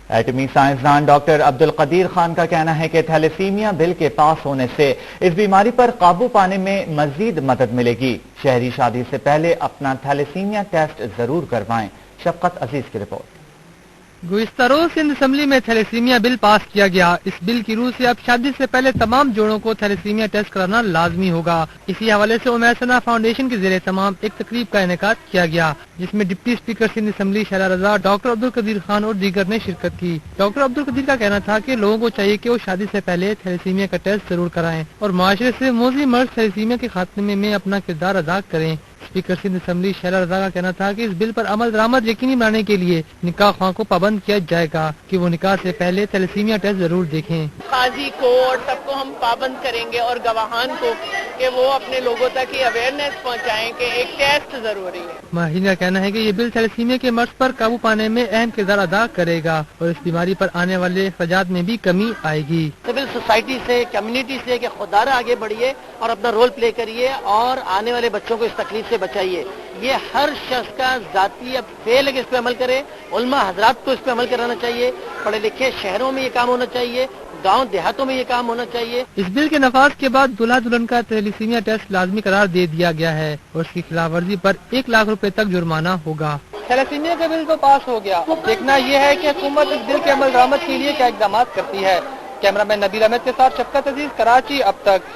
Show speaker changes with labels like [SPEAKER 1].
[SPEAKER 1] ایٹمی سائنسدان ڈاکٹر عبدالقدیر خان کا کہنا ہے کہ تھیلیسیمیا بل کے پاس ہونے سے اس بیماری پر قابو پانے میں مزید مدد ملے گی۔ شہری شادی سے پہلے اپنا تھیلیسیمیا ٹیسٹ ضرور کروائیں۔ شفقت عزیز کی رپورٹ۔
[SPEAKER 2] گزشتہ روز سندھ اسمبلی میں تھیلیسیمیا بل پاس کیا گیا۔ اس بل کی روح سے اب شادی سے پہلے تمام جوڑوں کو تھیلیسیمیا ٹیسٹ کرانا لازمی ہوگا۔ اسی حوالے سے عمیر ثنا فاؤنڈیشن کے زیر تمام ایک تقریب کا انعقاد کیا گیا، جس میں deputy speaker Sindh assembly Shehla Raza, doctor Abdul Qadeer Khan اور دیگر نے شرکت کی۔ ڈاکٹر عبدالقدیر کا کہنا تھا کہ لوگوں کو چاہیے کہ وہ شادی سے پہلے تھیلیسیمیا کا ٹیسٹ ضرور کرائیں اور معاشرے سے موذی مرض تھیلیسیمیا کے خاتمے میں اپنا کردار ادا کریں۔ اسپیکر سندھ اسمبلی شہلا رضا کا کہنا تھا کہ اس بل پر عمل درآمد یقینی بنانے کے لیے نکاح خواہاں کو پابند کیا جائے گا کہ وہ نکاح سے پہلے تھیلیسیمیا ٹیسٹ ضرور دیکھیں۔
[SPEAKER 3] قاضی کو اور سب کو ہم پابند کریں گے اور گواہان کو کہ وہ اپنے لوگوں تک یہ اویئرنیس پہنچائیں کہ ایک ٹیسٹ ضروری ہے۔
[SPEAKER 2] ماہرین کا کہنا ہے کہ یہ بل تھیلیسیمیا کے مرض پر قابو پانے میں اہم کردار ادا کرے گا اور اس بیماری پر آنے والے اخراجات میں بھی کمی آئے گی۔
[SPEAKER 4] سول سوسائٹی سے، کمیونٹی سے کہ خوددار آگے بڑھیے اور اپنا رول پلے کریے اور آنے والے بچوں کو اس تکلیف سے بچائیے۔ یہ ہر شخص کا ذاتی اب فعل ہے کہ اس پہ عمل کرے۔ علماء حضرات کو اس پہ عمل کرانا چاہیے۔ پڑھے لکھے شہروں میں یہ کام ہونا چاہیے، گاؤں دیہاتوں میں یہ کام ہونا چاہیے۔
[SPEAKER 2] اس بل کے نفاذ کے بعد دلہا دلہن کا تھیلیسیمیا ٹیسٹ لازمی قرار دے دیا گیا ہے اور اس کی خلاف ورزی پر 1 لاکھ روپے تک جرمانہ ہوگا۔ تھیلیسیمیا کا بل تو پاس ہو گیا، اب دیکھنا یہ ہے کہ حکومت اس بل کے عمل درآمد کے لیے کیا اقدامات کرتی ہے۔ کیمرہ مین نبیل احمد کے ساتھ شفقت عزیز، کراچی اب تک۔